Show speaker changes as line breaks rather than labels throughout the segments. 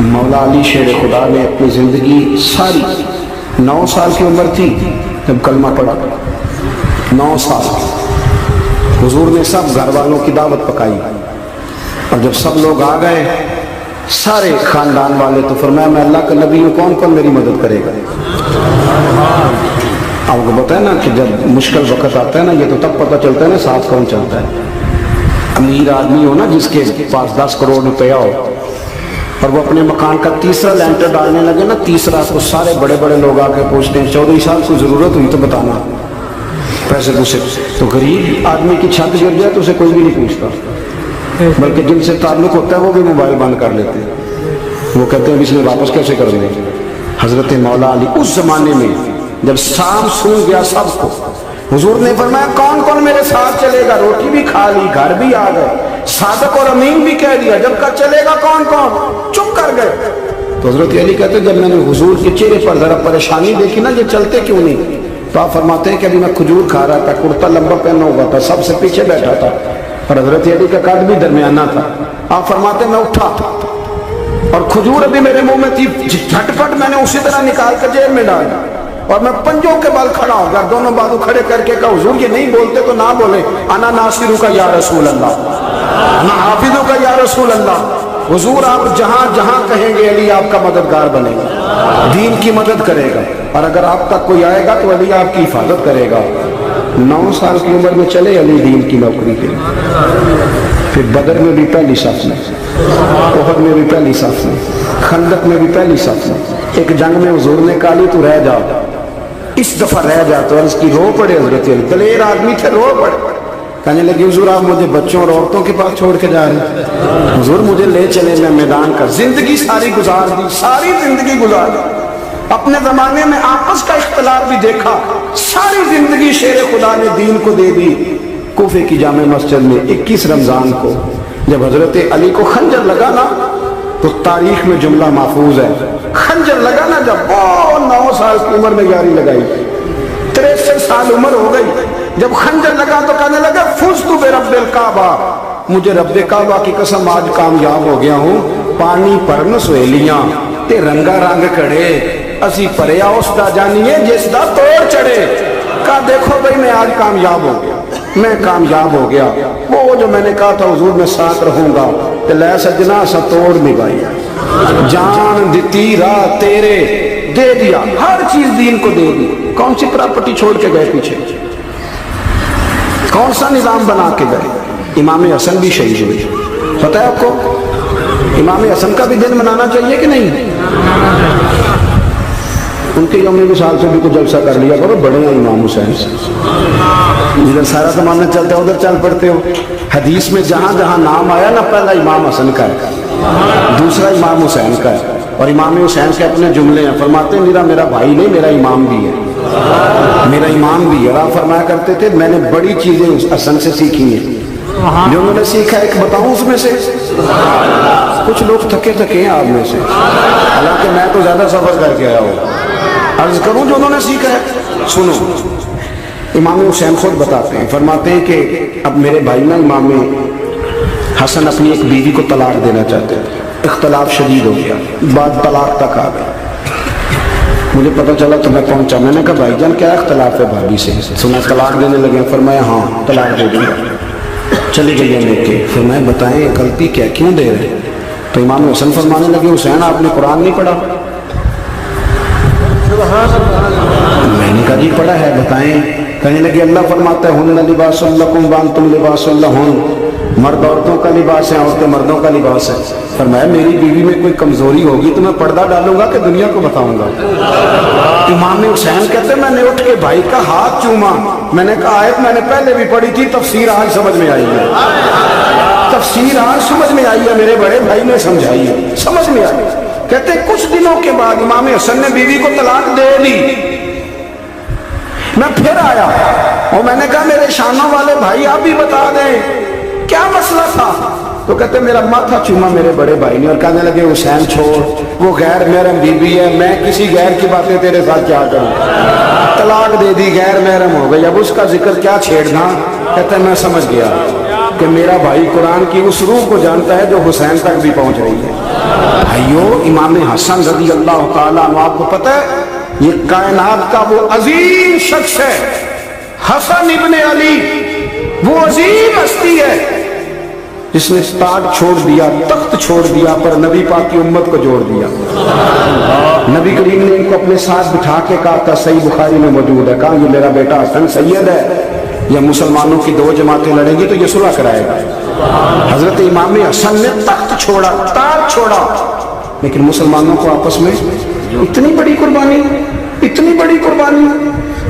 مولا علی شیر خدا نے اپنی زندگی ساری 9 سال کی عمر تھی جب کلمہ پڑھا، 9 سال حضور نے سب گھر والوں کی دعوت پکائی، اور جب سب لوگ آ گئے سارے خاندان والے، تو فرمایا میں اللہ کا نبی ہوں، کون کون میری مدد کرے گا؟ آپ کو پتہ ہے نا کہ جب مشکل وقت آتا ہے نا، یہ تو تب پتہ چلتا ہے نا ساتھ کون چلتا ہے۔ امیر آدمی ہو نا جس کے پاس 10 کروڑ روپیہ ہو، اور وہ اپنے مکان کا تیسرا لینٹر ڈالنے لگے نا، تیسرا، تو سارے بڑے بڑے لوگ آ کے پوچھتے ہیں 14 سال کو ضرورت ہوئی تو بتانا، پیسے پوچھے۔ تو غریب آدمی کی چھت گر جائے تو اسے کوئی بھی نہیں پوچھتا، بلکہ جن سے تعلق ہوتا ہے وہ بھی موبائل بند کر لیتے ہیں، وہ کہتے ہیں اس میں واپس کیسے کر دیں۔ حضرت مولا علی اس زمانے میں جب شام سن گیا سب کو، حضور نے فرمایا کون کون میرے ساتھ چلے گا؟ روٹی بھی کھا لی، گھر بھی آ گئے، صادق اور امین بھی کہہ دیا، جب کا چلے گا کون کون؟ چپ کر گئے۔ تو حضرت علی کہتے ہیں جب میں نے حضور کے چہرے پر ذرا پریشانی دیکھی نا، یہ چلتے کیوں نہیں، تو آپ فرماتے ہیں کہ ابھی میں کھجور کھا رہا تھا، کرتا لمبا پہنا ہوا تھا، سب سے پیچھے بیٹھا تھا، اور حضرت علی کا قد بھی درمیانہ تھا۔ آپ فرماتے ہیں میں اٹھا اور کھجور ابھی میرے منہ میں تھی، جھٹ پٹ میں نے اسی طرح نکال کر جیب میں ڈالا، اور میں پنجوں کے بل کھڑا ہو گیا، دونوں بازو کھڑے کر کے کہا حضور یہ نہیں بولتے تو نہ بولے، انا ناصرو کا یا رسول اللہ، انا حافظو کا یا رسول اللہ۔ حضور آپ جہاں جہاں کہیں گے علی آپ کا مددگار بنے گا، دین کی مدد کرے گا، اور اگر آپ تک کوئی آئے گا تو علی آپ کی حفاظت کرے گا۔ 9 سال کی عمر میں چلے علی دین کی نوکری کے لیے، پھر بدر میں بھی پہلی صف میں، احد میں بھی پہلی صف میں، خندق میں بھی پہلی صف میں۔ ایک جنگ میں حضور نے کہا علی تو رہ جا، اس دفعہ رہ جا، تو عرض کی رو پڑے حضرت علی، دلیر آدمی تھے، رو پڑے، کہنے لگے حضور آپ مجھے بچوں اور عورتوں کے پاس چھوڑ کے جا رہے ہیں؟ حضور مجھے لے چلے، میں میدان کا زندگی ساری گزار دی، ساری زندگی گزار دی، اپنے زمانے میں آپس کا اختلاف بھی دیکھا، ساری زندگی شیر خدا نے دین کو دے دی۔ کوفے کی جامع مسجد میں 21 رمضان کو جب حضرت علی کو خنجر لگا نا، تو تاریخ میں جملہ محفوظ ہے، خنجر لگا نا جب، وہ 9 سال کی عمر میں یاری لگائی، 63 سال عمر ہو گئی، جب خنجر لگا تو کہنے لگا فزت برب الکعبہ، مجھے رب کعبہ کی قسم آج کامیاب ہو گیا ہوں، پانی پرن سویلیاں تے رنگا رنگ کڑے، اسی پریا اس دا جانیے جس دا توڑ چڑھے۔ کہا دیکھو بھئی میں آج کامیاب ہو گیا، میں کامیاب ہو گیا، وہ جو میں نے کہا تھا حضور میں ساتھ رہوں گا، تے لے سجنا سا توڑ نبھائی، جان دیتی راہ تیرے دے دیا، ہر چیز دین کو دے دی۔ کون سی پراپرٹی چھوڑ کے گئے پیچھے، کون سا نظام بنا کے گئے؟ امام حسن بھی شہید ہوئے، پتہ ہے آپ کو؟ امام حسن کا بھی دن منانا چاہیے کہ نہیں؟ ان کے یوم وصال سے بھی کچھ جلسہ کر لیا کرو، بڑے ہیں امام حسین سے، جدھر سارا زمانہ چلتا ہے ادھر چل پڑتے ہو۔ حدیث میں جہاں جہاں نام آیا نا، پہلا امام حسن کا ہے، دوسرا امام حسین کا ہے، اور امام حسین کے اپنے جملے ہیں، فرماتے ہیں میرا بھائی نہیں، میرا امام بھی ہے، میرا امام بھی ہے۔ اور آپ فرمایا کرتے تھے میں نے بڑی چیزیں حسن سے سیکھی ہیں، جو میں نے سیکھا ایک بتاؤں اس میں سے؟ کچھ لوگ تھکے تھکے ہیں آپ میں سے، حالانکہ میں تو زیادہ سفر کر کے آیا ہوں، عرض کروں جو انہوں نے سیکھا ہے سنو۔ امام حسین خود بتاتے ہیں، فرماتے ہیں کہ اب میرے بھائی نا امام حسن اپنی ایک بیوی کو طلاق دینا چاہتے ہیں، اختلاف شدید ہو گیا، بعد طلاق تک آ گیا، مجھے پتہ چلا تو میں پہنچا، میں نے کہا بھائی جان کیا اختلاف ہے بھابھی سے؟ سنا طلاق دینے لگے، فرمایا ہاں طلاق دے دوں گا۔ چلی گئی ہے لے کے، فرمایا بتائیں غلطی کیا کیوں دے رہے؟ تو امام حسن فرمانے لگے حسین آپ نے قرآن نہیں پڑھا؟ میں نے کہا جی پڑھا ہے، بتائیں۔ کہنے لگے اللہ فرماتا ہے ہن لباس لکم وانتم لباس لہن، مرد عورتوں کا لباس ہے، عورتیں مردوں کا لباس ہے۔ فرمایا میری بیوی میں کوئی کمزوری ہوگی تو میں پردہ ڈالوں گا کہ دنیا کو بتاؤں گا؟ امام حسین کہتے میں نے اٹھ کے بھائی کا ہاتھ چوما، میں نے کہا آیت میں نے پہلے بھی پڑھی تھی، تفسیر آج سمجھ میں آئی ہے، تفسیر آج سمجھ میں آئی ہے، میرے بڑے بھائی نے سمجھائی ہے، سمجھ میں آئی۔ کہتے کچھ دنوں کے بعد امام حسن نے بیوی کو طلاق دے دی، میں پھر آیا اور میں نے کہا میرے شانوں والے بھائی آپ بھی بتا دیں کیا مسئلہ تھا؟ تو کہتے میرا ماتھا چوما میرے بڑے بھائی نے، اور کہنے لگے حسین چھوڑ، وہ غیر محرم بیوی ہے، میں کسی غیر کی باتیں تیرے ساتھ کیا کروں؟ طلاق دے دی، غیر محرم ہو گئی، اب اس کا ذکر کیا چھیڑنا؟ کہتے میں سمجھ گیا کہ میرا بھائی قرآن کی اس روح کو جانتا ہے جو حسین تک بھی پہنچ رہی ہے۔ بھائیو امام حسن رضی اللہ تعالیٰ عنہ آپ کو پتہ ہے یہ کائنات کا وہ عظیم شخص ہے، حسن ابن علی، وہ عظیم ہستی ہے جس نے تاج چھوڑ دیا، تخت چھوڑ دیا، پر نبی پاک کی امت کو جوڑ دیا۔ نبی کریم نے ان کو اپنے ساتھ بٹھا کے کہا تھا، صحیح بخاری میں موجود ہے، کہا یہ میرا بیٹا حسن سید ہے، یا مسلمانوں کی دو جماعتیں لڑیں گی تو یہ صلح کرائے گا۔ حضرت امام حسن نے تخت چھوڑا، تاج چھوڑا، لیکن مسلمانوں کو آپس میں اتنی بڑی قربانی، اتنی بڑی قربانی۔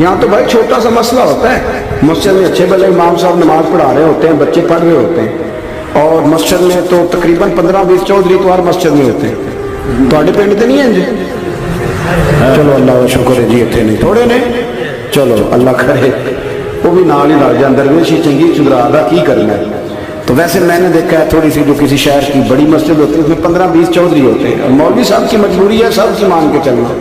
یہاں تو بھائی چھوٹا سا مسئلہ ہوتا ہے، مسجد میں اچھے بھلے امام صاحب نماز پڑھا رہے ہوتے ہیں، بچے پڑھ رہے ہوتے ہیں، اور مسجد میں تو تقریباً 15-20 چودھری تو ہر مسجد میں ہوتے ہیں، تو آڈے پینڈ تو نہیں ہیں جی؟ چلو اللہ کا شکر ہے جی، اتنے نہیں تھوڑے نے، چلو اللہ کرے وہ بھی نال ہی لگ جائے، درویشی چنگی چدرا دا کی کرنا ہے۔ تو ویسے میں نے دیکھا ہے تھوڑی سی جو کسی شہر کی بڑی مسجد ہوتی ہے اس میں 15-20 چودھری ہوتے ہیں، اور مولوی صاحب کی مجبوری ہے سب کی مان کے چلنا،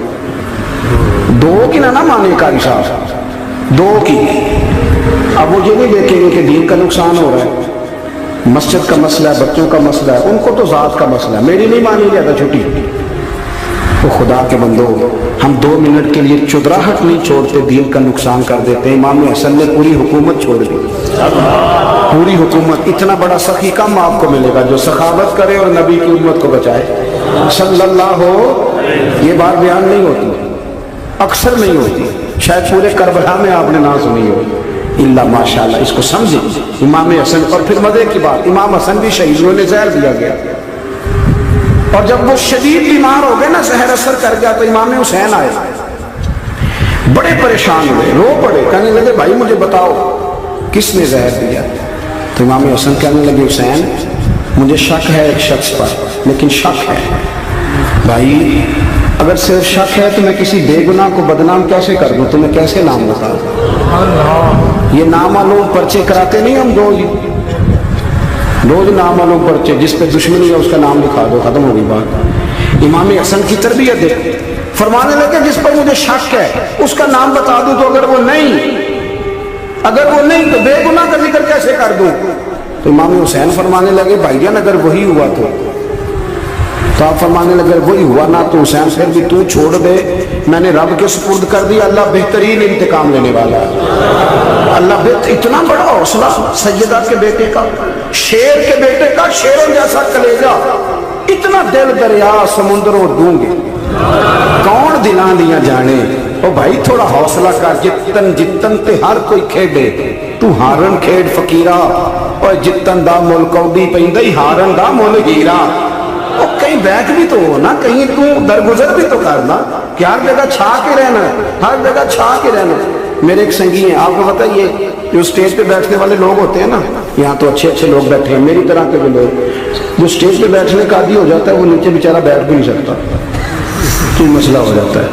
دو کی نہ مانے قاری صاحب، دو کی۔ اب وہ یہ نہیں دیکھیں گے کہ دین کا نقصان ہو رہا ہے، مسجد کا مسئلہ ہے، بچوں کا مسئلہ ہے، ان کو تو ذات کا مسئلہ ہے، میری نہیں مانی جاتا چھٹی۔ تو خدا کے بندو، ہم 2 منٹ کے لیے چدراہٹ نہیں چھوڑتے، دین کا نقصان کر دیتے ہیں۔ امام حسن نے پوری حکومت چھوڑ دی، پوری حکومت۔ اتنا بڑا سخی کم آپ کو ملے گا جو سخاوت کرے اور نبی کی امت کو بچائے صلی اللہ ہو۔ یہ بات بیان نہیں ہوتی، اکثر نہیں ہوتی، شاید پورے کربلا میں آپ نے نہ سنی ہو، اللہ ماشاءاللہ۔ اس کو سمجھیں امام حسن۔ اور پھر مزے کی بات، امام حسن بھی شہید ہوئے، انہیں زہر دیا گیا، اور جب وہ شدید بیمار ہو گئے نا، زہر اثر کر گیا، تو امام حسین آئے، بڑے پریشان ہوئے، رو پڑے، کہنے لگے بھائی مجھے بتاؤ کس نے زہر دیا؟ تو امام حسن کہنے لگے حسین مجھے شک ہے ایک شخص پر، لیکن شک ہے بھائی، اگر صرف شک ہے تو میں کسی بے گناہ کو بدنام کیسے کر دوں، تمہیں کیسے نام بتا دوں؟ یہ نامعلوم پرچے کراتے نہیں ہم روز نامعلوم پرچے، جس پہ دشمنی ہے اس کا نام لکھا دو، ختم ہوگی بات۔ امام حسن کی تربیت ہے، فرمانے لگے جس پر مجھے شک ہے اس کا نام بتا دوں، تو اگر وہ نہیں تو بے گناہ کا ذکر کیسے کر دوں؟ تو امام حسین فرمانے لگے بھائی جان اگر وہی ہوا تو آپ فرمانے لگے وہی ہوا نا تو حسین پھر بھی تو چھوڑ دے، میں نے رب کے سپرد کر دی، اللہ بہترین انتقام لینے والا ہے۔ اللہ اتنا بڑا حوصلہ سیدہ کے بیٹے کا، شیر کے بیٹے کا، شیروں جیسا کلیجہ، اتنا دل دریا سمندروں ڈونگے، کون دلاں دیا جانے۔ او بھائی تھوڑا حوصلہ کر، جتن تے ہر کوئی کھیڈے، تو ہارن کھیڈ فقیرہ، اور جتن دا مل کوڈی پیندی ہارن دا مل ہیرا۔ اور کہیں بیٹھ بھی تو ہو نا، کہیں تو درگزر بھی تو کرنا کہ ہر جگہ چھا کے رہنا، ہر جگہ چھا کے رہنا۔ میرے ایک سنگی ہیں، آپ کو پتہ ہے یہ جو اسٹیج پہ بیٹھنے والے لوگ ہوتے ہیں نا، یہاں تو اچھے اچھے لوگ بیٹھے ہیں، میری طرح کے بھی لوگ، جو اسٹیج پہ بیٹھنے کا عادی ہو جاتا ہے وہ نیچے بیچارہ بیٹھ بھی نہیں سکتا، تو مسئلہ ہو جاتا ہے۔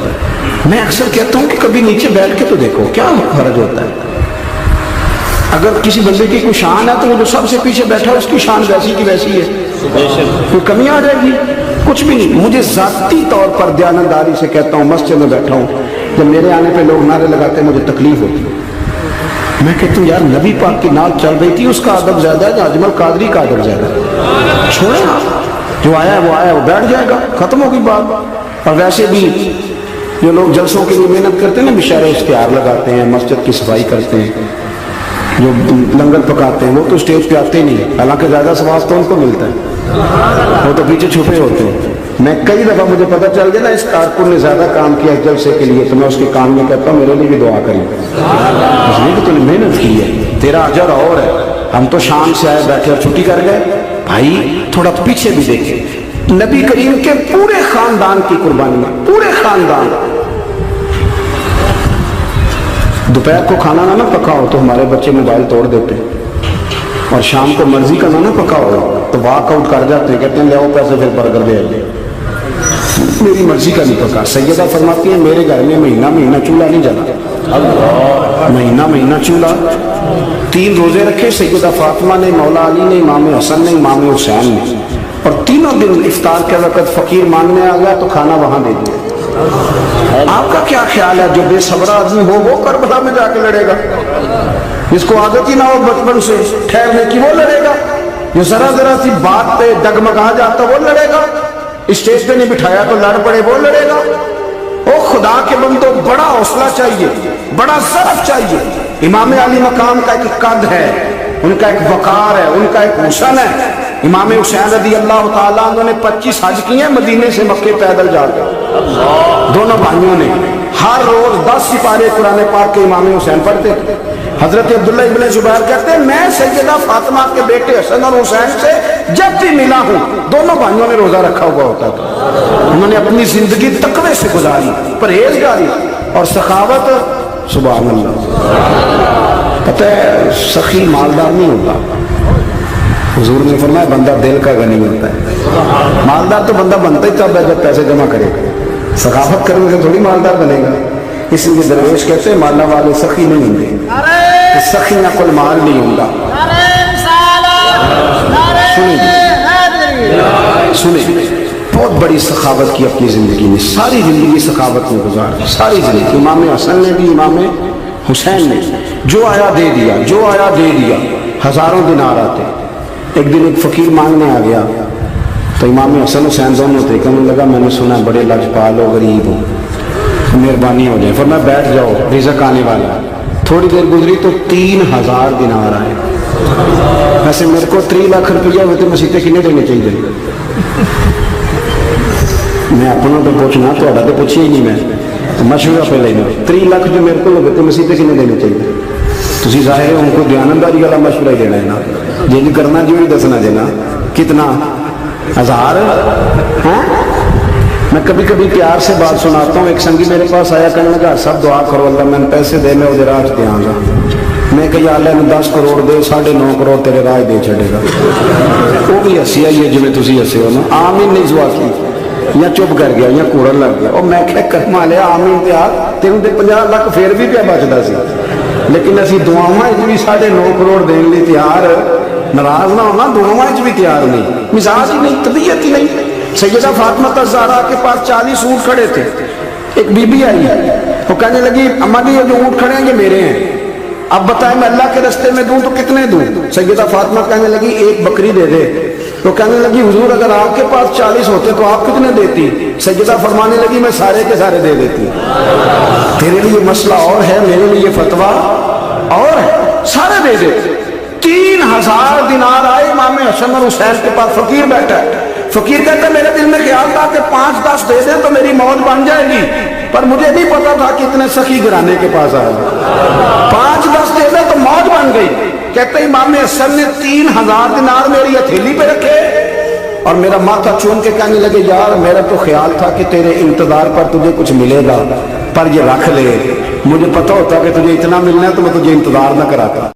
میں اکثر کہتا ہوں کہ کبھی نیچے بیٹھ کے تو دیکھو کیا فرق ہوتا ہے۔ اگر کسی بندے کی کوئی شان ہے تو وہ جو سب سے پیچھے بیٹھا ہے اس کی شان ویسی کی ویسی ہے، کوئی کمی آ جائے گی؟ کچھ بھی نہیں۔ مجھے ذاتی طور پر دیانتداری سے کہتا ہوں، مسجد میں بیٹھا ہوں، جب میرے آنے پہ لوگ نعرے لگاتے ہیں مجھے تکلیف ہوتی ہے، میں کہتا ہوں یار نبی پاک کی نعت چل رہی تھی، اس کا ادب زیادہ ہے، اجمل قادری کا ادب زیادہ ہے، چھوڑیں آپ، جو آیا ہے وہ بیٹھ جائے گا، ختم ہوگی بات۔ اور ویسے بھی جو لوگ جلسوں کے لیے محنت کرتے ہیں نا، بشارے اشتہار لگاتے ہیں، مسجد کی صفائی کرتے ہیں، جو لنگر پکاتے ہیں، وہ تو اسٹیج پہ آتے ہی نہیں، حالانکہ زیادہ ثواب تو ان کو ملتا ہے، وہ تو پیچھے چھپے ہوتے ہیں۔ میں کئی دفعہ مجھے پتہ چل گیا نا اس کارکن نے زیادہ کام کیا اس جلسے کے لیے، تو میں اس کے کام میں کہتا ہوں میرے لیے بھی دعا کریں، اس لیے کہ تو نے محنت کی ہے، تیرا اجر اور ہے۔ ہم تو شام سے آئے بیٹھے اور چھٹی کر گئے۔ بھائی تھوڑا پیچھے بھی دیکھیں، نبی کریم کے پورے خاندان کی قربانی ہے، پورے خاندان۔ دوپہر کو کھانا نہ پکا ہو تو ہمارے بچے موبائل توڑ دیتے ہیں، اور شام کو مرضی کا نہ پکا ہو تو واک آؤٹ کر جاتے ہیں، کہتے ہیں لے آؤ پیسے پھر برگر دے آئے، میری مرضی کا نہیں پکا۔ سیدہ فرماتی ہیں میرے گھر میں مہینہ چولہا نہیں جلا، مہینہ چولہا۔ 3 روزے رکھے سیدہ فاطمہ نے، مولا علی نے، امام حسن نے، امام حسین نے، اور تینوں دن افطار کے وقت فقیر مانگنے آ گیا تو کھانا وہاں دے دیا۔ آپ کا کیا خیال ہے جو بے صبر آدمی ہو وہ کربلا میں جا کے لڑے گا؟ جس کو عادت ہی نہ ہو بچپن سے ٹھہرنے کی وہ لڑے گا؟ جو ذرا سی بات پہ ڈگمگا جاتا وہ لڑے گا؟ اسٹیج پہ نہیں بٹھایا تو لڑ پڑے وہ لڑے گا؟ او خدا کے بندو، بڑا حوصلہ چاہیے، بڑا ضعف چاہیے۔ امام علی مقام کا ایک قد ہے، ان کا ایک وقار ہے، ان کا ایک حسن ہے۔ امام حسین رضی اللہ تعالیٰ عنہ نے 25 حج کیے ہیں مدینے سے مکے پیدل جا کر، دونوں بھائیوں نے ہر روز 10 سپارے قرآن پاک کے امام حسین پڑھتے تھے۔ حضرت عبداللہ ابن زبیر کہتے ہیں میں سیدہ فاطمہ کے بیٹے حسن اور حسین سے جب بھی ملا ہوں دونوں بھائیوں نے روزہ رکھا ہوا ہوتا تھا۔ انہوں نے اپنی زندگی تقوی سے گزاری، پرہیزگاری اور سخاوت۔ سبحان اللہ۔ پتہ ہے سخی مالدار نہیں ہوتا، حضور نے فرمایا بندہ دل کا غنی ہوتا ہے۔ مالدار تو بندہ بنتا ہی تب ہے جب پیسے جمع کرے گا، سخاوت کرنے سے تھوڑی مالدار بنے گا۔ اس لیے درویش کہتے ہیں مالا والے سخی نہیں ہوں گے، سخی نہ کل مال نہیں ہوں گا۔ سنیں بہت بڑی سخاوت کی اپنی زندگی میں، ساری زندگی سخاوت میں گزار، ساری زندگی۔ امام حسن نے بھی، امام حسین نے جو آیا دے دیا، جو آیا دے دیا۔ ہزاروں دینار آتے، ایک دن ایک فقیر مانگنے آ گیا تو امام حسن حسین دونوں تھے، کہنے لگا میں نے سنا بڑے لاجپال ہو، غریب ہو، مہربانی ہو جائے۔ فرمایا بیٹھ جاؤ رزق آنے والا۔ تھوڑی دیر گزری تو 3000 دینار آئے۔ ویسے میرے کو 3 لاکھ روپیہ ہوتے مسیطے کنے دینے چاہیے؟ میں اپنا تو پوچھنا، تو پوچھے ہی نہیں، میں مشورہ پہ لینا۔ 3 لاکھ جو میرے کو ہوتے مسیطے کنے دینے چاہیے؟ تسی ظاہر ان کو دیانتداری والا مشورہ ہی دینا ہے نا، جن کرنا جو ہی دسنا دینا۔ کتنا 1000 ہیں؟ میں کبھی کبھی پیار سے بات سناتا ہوں۔ ایک سنگی میرے پاس آیا، کہنے لگا سب دعا کرو اللہ میں پیسے دے میں ادھر آج دیا گا۔ میں کہ یا اللہ نے 10 کروڑ دے، 9.5 کروڑ تیرے راہ دے چھڑے گا۔ وہ بھی ہسی آئی ہے جی میں تسی ہسے ہو نا، آمین نہیں دعا کی، یا چپ کر گیا یا کوڑن لگ گیا۔ اور میں کہ کرما لیا آمین تے آ تینوں تے 50 لاکھ پھر بھی پیا بچدا سی، لیکن اسی دعاواں بھی 9.5 کروڑ دین لی تیار، ناراض نہ ہونا، دعاواں بھی تیار نہیں، مزاج ہی نہیں، طبیعت ہی نہیں۔ سیدہ فاطمہ الزہرا کے پاس 40 اونٹ کھڑے تھے۔ ایک بی بی آئی، وہ کہنے لگی اماں جی یہ جو اونٹ کھڑے ہیں یہ میرے ہیں، اب بتائیں میں اللہ کے راستے میں دوں تو کتنے دوں؟ سیدہ فاطمہ کہنے لگی 1 بکری دے دے۔ تو کہنے لگی حضور اگر آپ کے پاس 40 ہوتے تو آپ کتنے دیتی؟ سیدہ فرمانے لگی میں سارے کے سارے دے دیتی۔ تیرے لیے مسئلہ اور ہے، میرے لیے فتویٰ اور ہے، سارے دے دے۔ 3000 دینار آئے امام حسن اور حسین کے پاس۔ فقیر بیٹھا ہے، فقیر کہتا ہے میرے دل میں خیال تھا کہ 5-10 دے دیں تو میری موت بن جائے گی، پر مجھے نہیں پتا تھا کہ اتنے سخی گھرانے کے پاس آئے۔ 5-10 دے دیں تو موت بن گئی۔ کہتے ہیں امام حسن نے 3000 دینار میری ہتھیلی پہ رکھے اور میرا ماتھا چوم کے کہنے لگے یار میرا تو خیال تھا کہ تیرے انتظار پر تجھے کچھ ملے گا، پر یہ رکھ لے، مجھے پتا ہوتا کہ تجھے اتنا ملنا ہے تو میں تجھے انتظار نہ کراتا۔